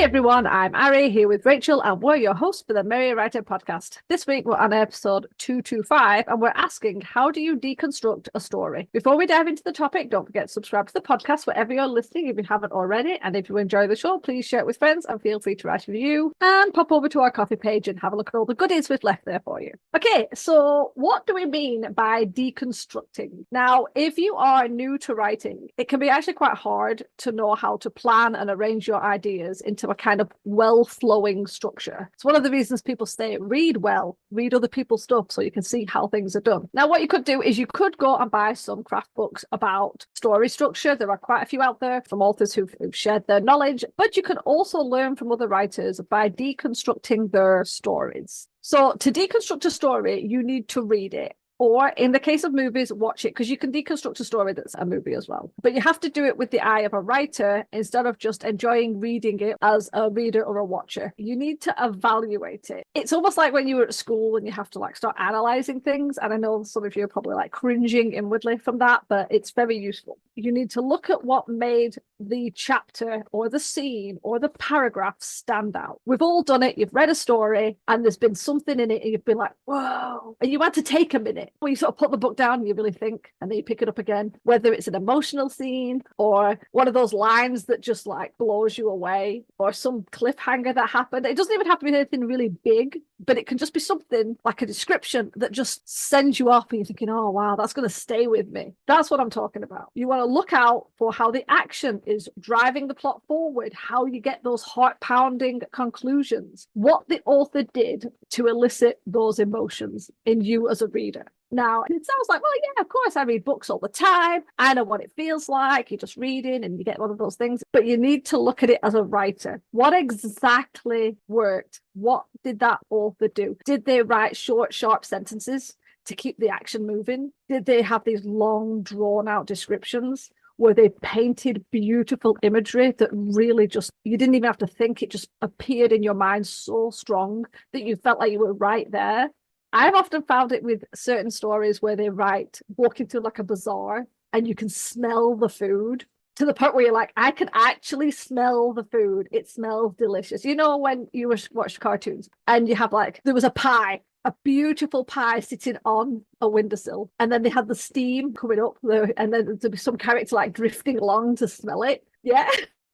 everyone, I'm Ari here with Rachel and we're your hosts for the Merry Writer podcast. This week we're on episode 225 and we're asking, how do you deconstruct a story? Before we dive into the topic, don't forget to subscribe to the podcast wherever you're listening if you haven't already. And if you enjoy the show, please share it with friends and feel free to write a review and pop over to our coffee page and have a look at all the goodies we've left there for you. Okay, so what do we mean by deconstructing? Now, if you are new to writing, it can be actually quite hard to know how to plan and arrange your ideas into a kind of well-flowing structure. It's one of the reasons people say read well, read other people's stuff so you can see how things are done. Now, what you could do is you could go and buy some craft books about story structure. There are quite a few out there from authors who've shared their knowledge, but you can also learn from other writers by deconstructing their stories. So to deconstruct a story, you need to read it. Or in the case of movies, watch it, because you can deconstruct a story that's a movie as well. But you have to do it with the eye of a writer instead of just enjoying reading it as a reader or a watcher. You need to evaluate it. It's almost like when you were at school and you have to start analyzing things. And I know some of you are probably cringing inwardly from that, but it's very useful. You need to look at what made the chapter or the scene or the paragraph stand out. We've all done it. You've read a story and there's been something in it and you've been like, whoa, and you had to take a minute. Well, you sort of put the book down and you really think, and then you pick it up again, whether it's an emotional scene or one of those lines that just blows you away or some cliffhanger that happened. It doesn't even have to be anything really big, but it can just be something like a description that just sends you off and you're thinking, oh, wow, that's going to stay with me. That's what I'm talking about. You want to look out for how the action is driving the plot forward, how you get those heart-pounding conclusions, what the author did to elicit those emotions in you as a reader. Now, it sounds like, well, yeah, of course, I read books all the time. I know what it feels like. You're just reading and you get one of those things. But you need to look at it as a writer. What exactly worked? What did that author do? Did they write short, sharp sentences to keep the action moving? Did they have these long, drawn-out descriptions? Were they painted beautiful imagery that really just, you didn't even have to think, it just appeared in your mind so strong that you felt like you were right there? I've often found it with certain stories where they write walking through a bazaar and you can smell the food to the point where you're like, I can actually smell the food. It smells delicious. You know, when you watch cartoons and you have there was a pie, a beautiful pie sitting on a windowsill, and then they had the steam coming up there, and then there'd be some character drifting along to smell it. Yeah.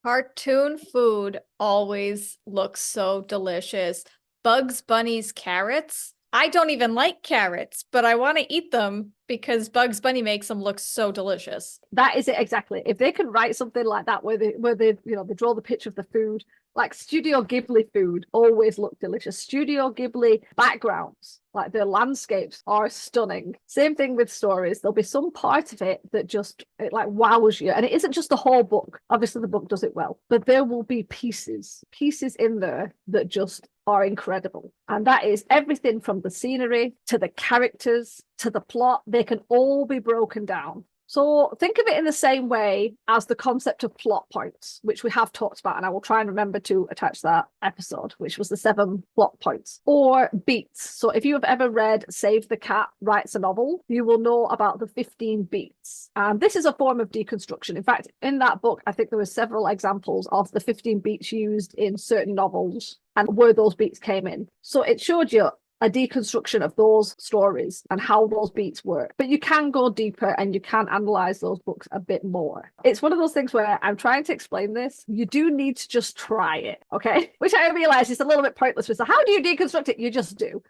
Cartoon food always looks so delicious. Bugs Bunny's carrots. I don't even like carrots, but I want to eat them because Bugs Bunny makes them look so delicious. That is it exactly. If they can write something like that where they they draw the picture of the food, like Studio Ghibli food always look delicious. Studio Ghibli backgrounds, their landscapes are stunning. Same thing with stories. There'll be some part of it that just wows you. And it isn't just the whole book. Obviously the book does it well, but there will be pieces in there that just are incredible. And that is everything from the scenery to the characters to the plot. They can all be broken down. So think of it in the same way as the concept of plot points, which we have talked about, and I will try and remember to attach that episode, which was the 7 plot points, or beats. So if you have ever read Save the Cat Writes a Novel, you will know about the 15 beats. And this is a form of deconstruction. In fact, in that book, I think there were several examples of the 15 beats used in certain novels and where those beats came in. So it showed you a deconstruction of those stories and how those beats work. But you can go deeper and you can analyze those books a bit more. It's one of those things where I'm trying to explain this. You do need to just try it, okay? Which I realize is a little bit pointless. So how do you deconstruct it? You just do.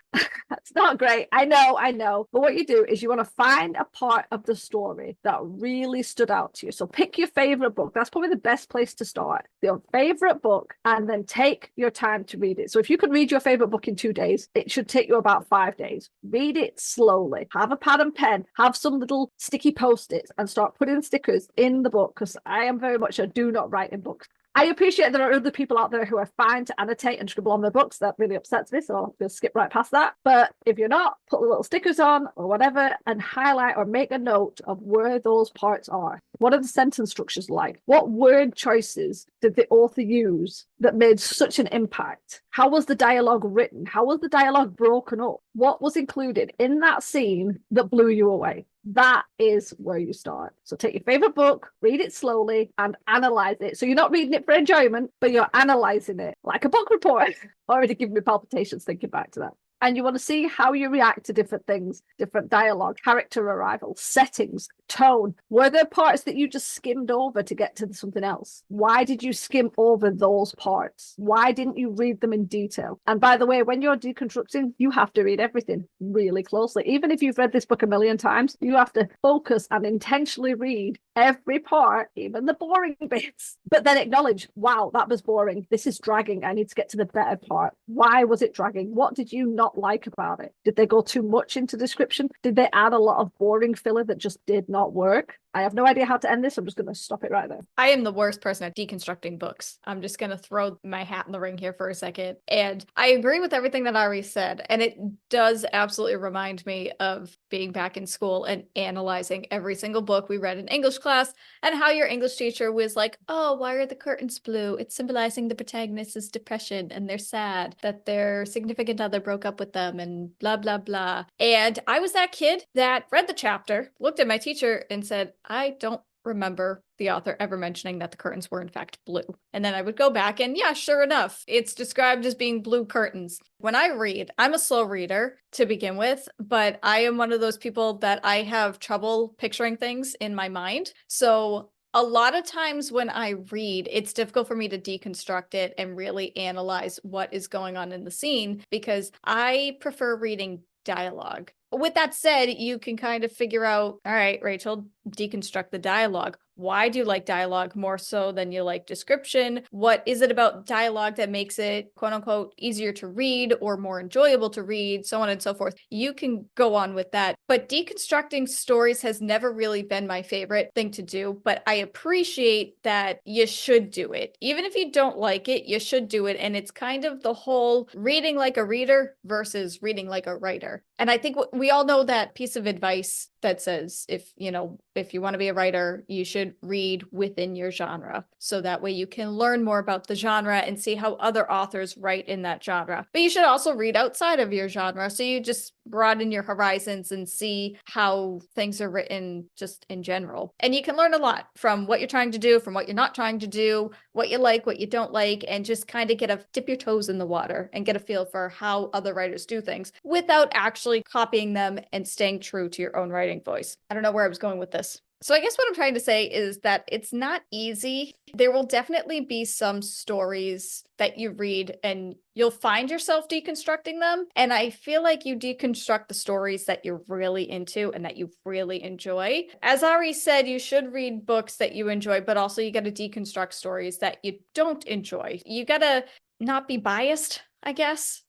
That's not great. I know. But what you do is you want to find a part of the story that really stood out to you. So pick your favorite book. That's probably the best place to start. Your favorite book, and then take your time to read it. So if you could read your favorite book in 2 days, it should take you about 5 days. Read it slowly. Have a pad and pen. Have some little sticky post-its and start putting stickers in the book, because I am very much a do not write in books. I appreciate there are other people out there who are fine to annotate and scribble on their books. That really upsets me, so I'll just skip right past that. But if you're not, put the little stickers on or whatever and highlight or make a note of where those parts are. What are the sentence structures like? What word choices did the author use that made such an impact? How was the dialogue written? How was the dialogue broken up? What was included in that scene that blew you away? That is where you start. So take your favorite book, read it slowly, and analyze it. So you're not reading it for enjoyment, but you're analyzing it like a book report. Already giving me palpitations thinking back to that. And you want to see how you react to different things, different dialogue, character arrival, settings, tone. Were there parts that you just skimmed over to get to something else? Why did you skim over those parts? Why didn't you read them in detail? And by the way, when you're deconstructing, you have to read everything really closely. Even if you've read this book a million times, you have to focus and intentionally read every part, even the boring bits, but then acknowledge, wow, that was boring. This is dragging. I need to get to the better part. Why was it dragging? What did you not like about it? Did they go too much into description? Did they add a lot of boring filler that just did not work? I have no idea how to end this. I'm just going to stop it right there. I am the worst person at deconstructing books. I'm just going to throw my hat in the ring here for a second. And I agree with everything that Ari said. And it does absolutely remind me of being back in school and analyzing every single book we read in English class, and how your English teacher was like, oh, why are the curtains blue? It's symbolizing the protagonist's depression, and they're sad that their significant other broke up with them, and blah, blah, blah. And I was that kid that read the chapter, looked at my teacher and said, I don't remember the author ever mentioning that the curtains were in fact blue. And then I would go back and yeah, sure enough, it's described as being blue curtains. When I read, I'm a slow reader to begin with, but I am one of those people that I have trouble picturing things in my mind. So a lot of times when I read, it's difficult for me to deconstruct it and really analyze what is going on in the scene, because I prefer reading dialogue. With that said, you can kind of figure out, all right, Rachel, deconstruct the dialogue. Why do you like dialogue more so than you like description? What is it about dialogue that makes it, quote unquote, easier to read or more enjoyable to read, so on and so forth? You can go on with that. But deconstructing stories has never really been my favorite thing to do, but I appreciate that you should do it. Even if you don't like it, you should do it. And it's kind of the whole reading like a reader versus reading like a writer. And I think we all know that piece of advice that says, if you want to be a writer, you should read within your genre. So that way you can learn more about the genre and see how other authors write in that genre. But you should also read outside of your genre. So you just broaden your horizons and see how things are written just in general. And you can learn a lot from what you're trying to do, from what you're not trying to do, what you like, what you don't like, and just kind of dip your toes in the water and get a feel for how other writers do things without actually copying them and staying true to your own writing voice. I don't know where I was going with this. So I guess what I'm trying to say is that it's not easy. There will definitely be some stories that you read and you'll find yourself deconstructing them. And I feel like you deconstruct the stories that you're really into and that you really enjoy. As Ari said, you should read books that you enjoy, but also you got to deconstruct stories that you don't enjoy. You got to not be biased, I guess,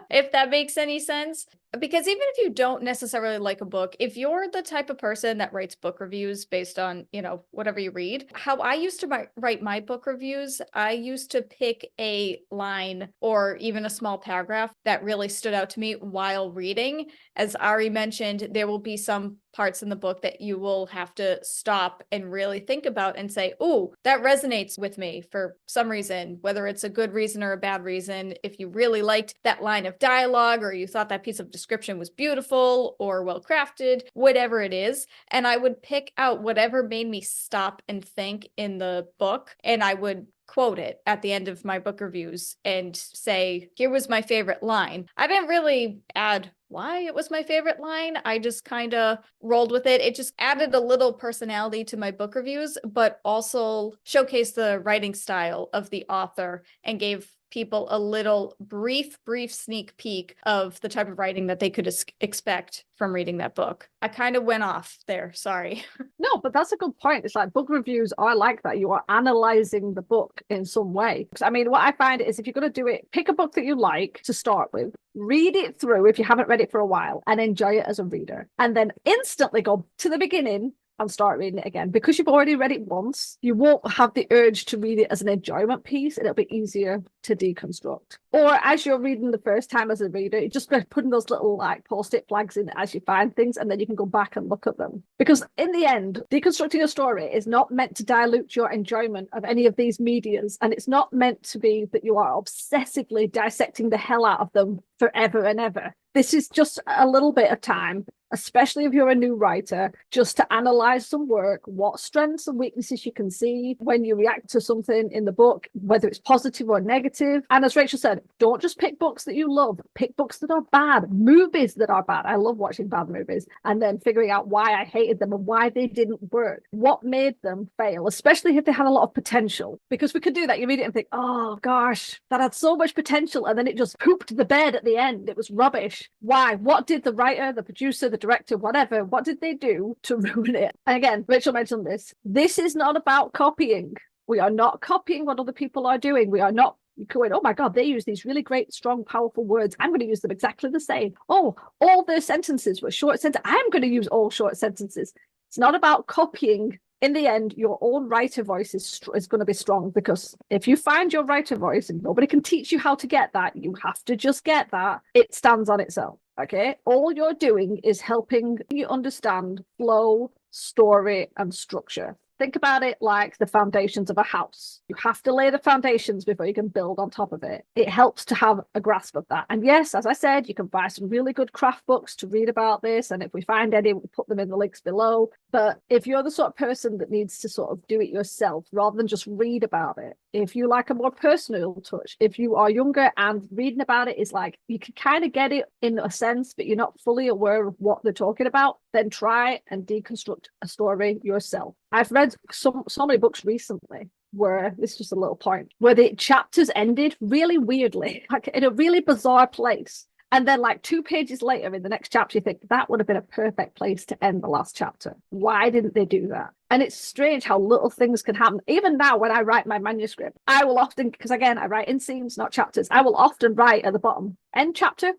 if that makes any sense. Because even if you don't necessarily like a book, if you're the type of person that writes book reviews based on, whatever you read, how I used to write my book reviews, I used to pick a line or even a small paragraph that really stood out to me while reading. As Ari mentioned, there will be some parts in the book that you will have to stop and really think about and say, oh, that resonates with me for some reason, whether it's a good reason or a bad reason. If you really liked that line of dialogue or you thought that piece of description was beautiful or well crafted, whatever it is. And I would pick out whatever made me stop and think in the book, and I would quote it at the end of my book reviews and say, here was my favorite line. I didn't really add why it was my favorite line. I just kind of rolled with it. It just added a little personality to my book reviews, but also showcased the writing style of the author and gave people a little brief sneak peek of the type of writing that they could expect from reading that book. I kind of went off there. Sorry. No, but that's a good point. It's like book reviews are like that. You are analyzing the book in some way. I mean, what I find is if you're going to do it, pick a book that you like to start with, read it through if you haven't read it for a while, and enjoy it as a reader. And then instantly go to the beginning, and start reading it again. Because you've already read it once, you won't have the urge to read it as an enjoyment piece, and it'll be easier to deconstruct. Or as you're reading the first time as a reader, you just putting those little like post-it flags in as you find things, and then you can go back and look at them. Because in the end, deconstructing a story is not meant to dilute your enjoyment of any of these medias, and it's not meant to be that you are obsessively dissecting the hell out of them forever and ever. This is just a little bit of time, especially if you're a new writer, just to analyze some work, what strengths and weaknesses you can see when you react to something in the book, whether it's positive or negative. And as Rachel said, don't just pick books that you love, pick books that are bad, movies that are bad. I love watching bad movies, and then figuring out why I hated them and why they didn't work, what made them fail, especially if they had a lot of potential. Because we could do that. You read it and think, oh gosh, that had so much potential, and then it just pooped the bed at the end. It was rubbish. Why? What did the writer, the producer, the director, whatever, what did they do to ruin it? And again, Rachel mentioned this. This is not about copying. We are not copying what other people are doing. We are not going, oh my God, they use these really great, strong, powerful words. I'm going to use them exactly the same. Oh, all their sentences were short sentences. I'm going to use all short sentences. It's not about copying. In the end, your own writer voice is going to be strong, because if you find your writer voice, and nobody can teach you how to get that, you have to just get that, it stands on itself. Okay, all you're doing is helping you understand flow, story, and structure. Think about it like the foundations of a house. You have to lay the foundations before you can build on top of it. It helps to have a grasp of that. And yes, as I said, you can buy some really good craft books to read about this. And if we find any, we'll put them in the links below. But if you're the sort of person that needs to sort of do it yourself rather than just read about it, if you like a more personal touch, if you are younger and reading about it is like, you can kind of get it in a sense, but you're not fully aware of what they're talking about, then try and deconstruct a story yourself. I've read so many books recently where, this is just a little point, where the chapters ended really weirdly, like in a really bizarre place. And then like 2 pages later in the next chapter, you think that would have been a perfect place to end the last chapter. Why didn't they do that? And it's strange how little things can happen. Even now, when I write my manuscript, I will often, because again, I write in scenes, not chapters, I will often write at the bottom, end chapter, ?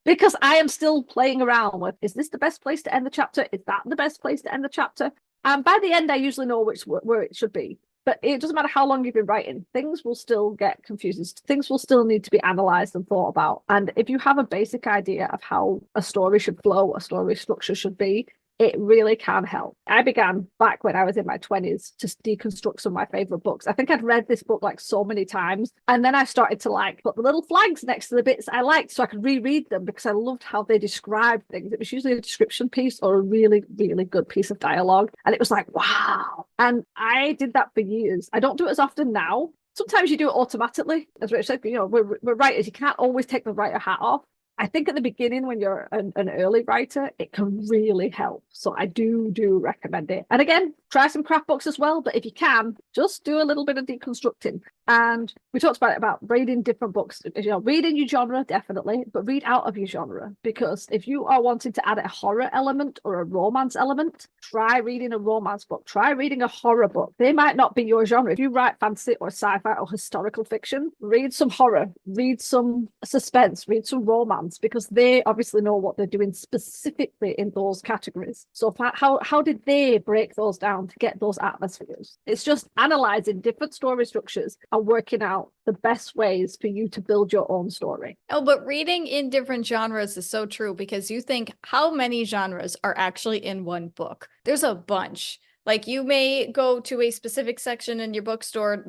Because I am still playing around with, is this the best place to end the chapter? Is that the best place to end the chapter? And by the end, I usually know where it should be. But it doesn't matter how long you've been writing, things will still get confused. Things will still need to be analysed and thought about. And if you have a basic idea of how a story should flow, a story structure should be, it really can help. I began back when I was in my 20s to deconstruct some of my favorite books. I think I'd read this book like so many times. And then I started to like put the little flags next to the bits I liked so I could reread them, because I loved how they described things. It was usually a description piece or a really, really good piece of dialogue. And it was like, wow. And I did that for years. I don't do it as often now. Sometimes you do it automatically. As Rich said, we're writers. You can't always take the writer hat off. I think at the beginning, when you're an early writer, it can really help. So I do recommend it. And again, try some craft books as well. But if you can, just do a little bit of deconstructing. And we talked about reading different books. Read in your genre, definitely, but read out of your genre. Because if you are wanting to add a horror element or a romance element, try reading a romance book. Try reading a horror book. They might not be your genre. If you write fantasy or sci-fi or historical fiction, read some horror, read some suspense, read some romance, because they obviously know what they're doing specifically in those categories. So how did they break those down to get those atmospheres? It's just analyzing different story structures and working out the best ways for you to build your own story. Oh, but reading in different genres is so true, because you think, how many genres are actually in one book? There's a bunch. Like, you may go to a specific section in your bookstore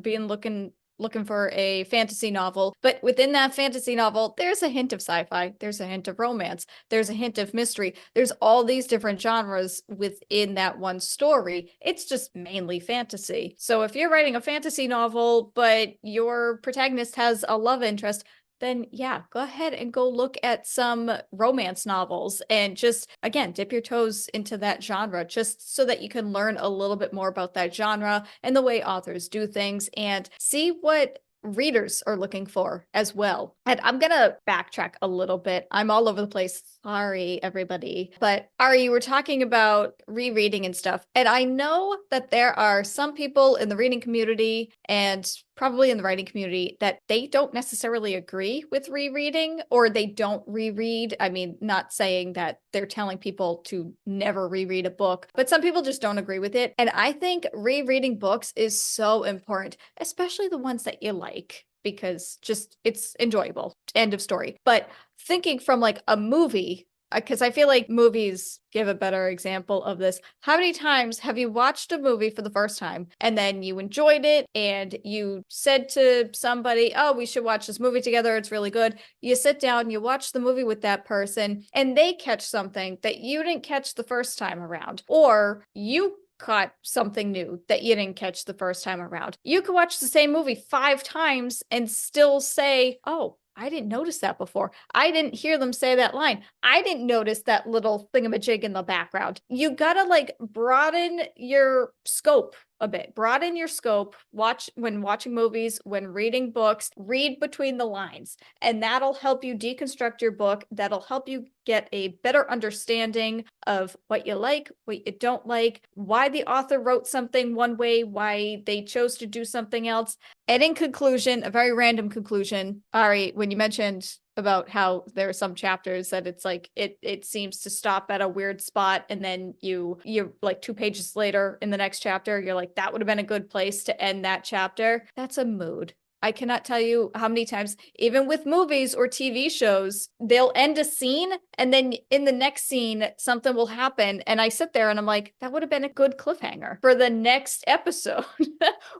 looking for a fantasy novel, but within that fantasy novel, there's a hint of sci-fi, there's a hint of romance, there's a hint of mystery, there's all these different genres within that one story. It's just mainly fantasy. So if you're writing a fantasy novel, but your protagonist has a love interest, then yeah, go ahead and go look at some romance novels and just, again, dip your toes into that genre, just so that you can learn a little bit more about that genre and the way authors do things, and see what readers are looking for as well. And I'm gonna backtrack a little bit. I'm all over the place. Sorry, everybody. But Ari, you were talking about rereading and stuff. And I know that there are some people in the reading community and probably in the writing community that they don't necessarily agree with rereading, or they don't reread. I mean, not saying that they're telling people to never reread a book, but some people just don't agree with it. And I think rereading books is so important, especially the ones that you like, because just it's enjoyable. End of story. But thinking from like a movie, because I feel like movies give a better example of this. How many times have you watched a movie for the first time and then you enjoyed it and you said to somebody, oh, we should watch this movie together, it's really good. You sit down, you watch the movie with that person, and they catch something that you didn't catch the first time around, or you caught something new that you didn't catch the first time around. You could watch the same movie 5 times and still say, oh, I didn't notice that before. I didn't hear them say that line. I didn't notice that little thingamajig in the background. You gotta like broaden your scope a bit. Broaden your scope. Watch when watching movies, when reading books, read between the lines. And that'll help you deconstruct your book. That'll help you get a better understanding of what you like, what you don't like, why the author wrote something one way, why they chose to do something else. And in conclusion, a very random conclusion, Ari, when you mentioned about how there are some chapters that it's like it seems to stop at a weird spot, and then you're like 2 pages later in the next chapter, you're like, that would have been a good place to end that chapter. That's a mood. I cannot tell you how many times, even with movies or TV shows, they'll end a scene and then in the next scene, something will happen. And I sit there and I'm like, that would have been a good cliffhanger for the next episode.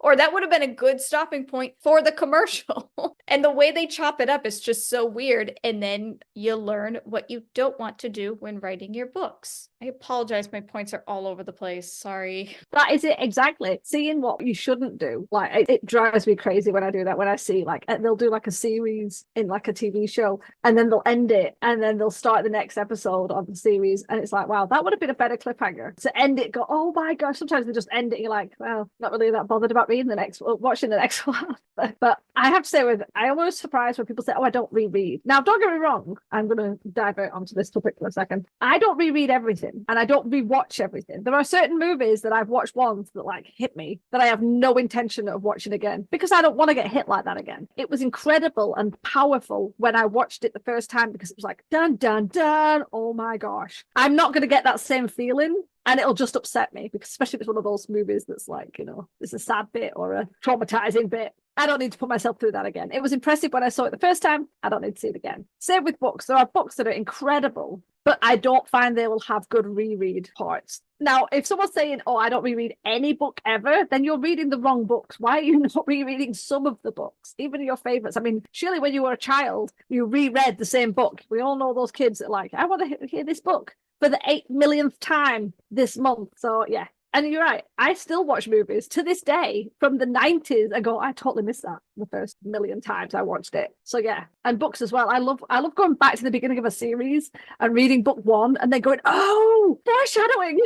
Or that would have been a good stopping point for the commercial. And the way they chop it up is just so weird. And then you learn what you don't want to do when writing your books. I apologize. My points are all over the place. Sorry. That is it, exactly. Seeing what you shouldn't do. Like, it drives me crazy when I do that. When I see, like, they'll do like a series in like a TV show, and then they'll end it, and then they'll start the next episode of the series, and it's like, wow, that would have been a better cliffhanger to end it. Go, oh my gosh. Sometimes they just end it, and you're like, well, not really that bothered about watching the next one. But I have to say, I'm always surprised when people say, oh, I don't reread. Now, don't get me wrong. I'm going to divert onto this topic for a second. I don't reread everything, and I don't rewatch everything. There are certain movies that I've watched once that like hit me that I have no intention of watching again, because I don't want to get hit like that again. It was incredible and powerful when I watched it the first time, because it was like, dun, dun, dun. Oh my gosh. I'm not going to get that same feeling. And it'll just upset me, because especially if it's one of those movies that's like, there's a sad bit or a traumatizing bit. I don't need to put myself through that again. It was impressive when I saw it the first time. I don't need to see it again. Same with books. There are books that are incredible, but I don't find they will have good reread parts. Now, if someone's saying, oh, I don't reread any book ever, then you're reading the wrong books. Why are you not rereading some of the books, even your favorites? I mean, surely when you were a child, you reread the same book. We all know those kids that are like, I want to hear this book for the 8 millionth time this month. So yeah. And you're right. I still watch movies to this day from the 90s. I go, I totally missed that the first million times I watched it. So yeah. And books as well. I love going back to the beginning of a series and reading book 1 and then going, oh, foreshadowing.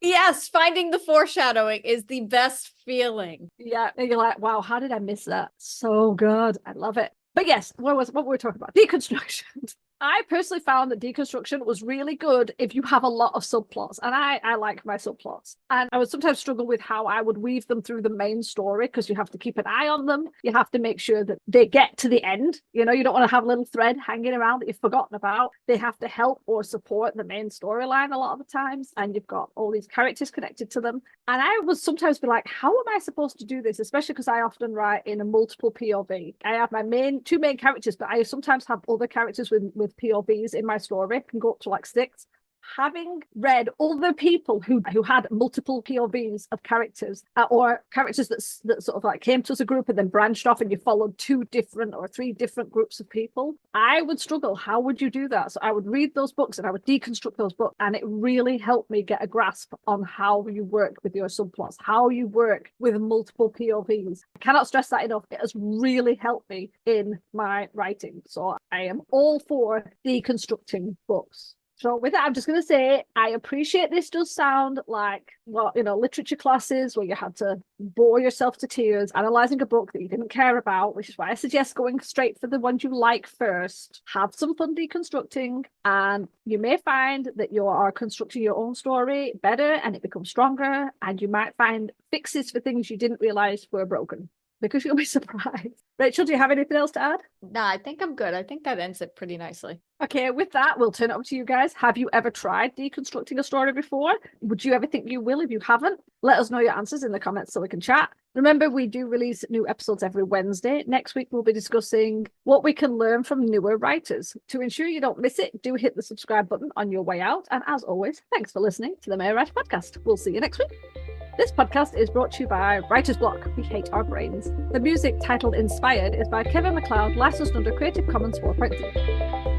Yes, finding the foreshadowing is the best feeling. Yeah. And you're like, wow, how did I miss that? So good. I love it. But yes, what were we talking about? Deconstruction. I personally found that deconstruction was really good if you have a lot of subplots, and I like my subplots. And I would sometimes struggle with how I would weave them through the main story, because you have to keep an eye on them. You have to make sure that they get to the end. You don't want to have a little thread hanging around that you've forgotten about. They have to help or support the main storyline a lot of the times, and you've got all these characters connected to them. And I would sometimes be like, how am I supposed to do this? Especially because I often write in a multiple POV. I have my two main characters, but I sometimes have other characters with POVs in my story. It can go up to like 6. Having read other people who had multiple POVs of characters, or characters that sort of like came to as a group and then branched off, and you followed 2 different or 3 different groups of people, I would struggle. How would you do that? So I would read those books and I would deconstruct those books, and it really helped me get a grasp on how you work with your subplots, how you work with multiple POVs. I cannot stress that enough. It has really helped me in my writing. So I am all for deconstructing books. So with that, I'm just going to say, I appreciate this does sound like, well, literature classes where you had to bore yourself to tears analysing a book that you didn't care about, which is why I suggest going straight for the ones you like first. Have some fun deconstructing, and you may find that you are constructing your own story better and it becomes stronger, and you might find fixes for things you didn't realise were broken. because you'll be surprised. Rachel, do you have anything else to add? Nah, I think I'm good. I think that ends it pretty nicely. Okay, with that, we'll turn it over to you guys. Have you ever tried deconstructing a story before? Would you ever think you will if you haven't? Let us know your answers in the comments so we can chat. Remember, we do release new episodes every Wednesday. Next week, we'll be discussing what we can learn from newer writers. To ensure you don't miss it, do hit the subscribe button on your way out. And as always, thanks for listening to the Mayor Writer Podcast. We'll see you next week. This podcast is brought to you by Writer's Block. We hate our brains. The music titled Inspired is by Kevin MacLeod, licensed under Creative Commons 4.0.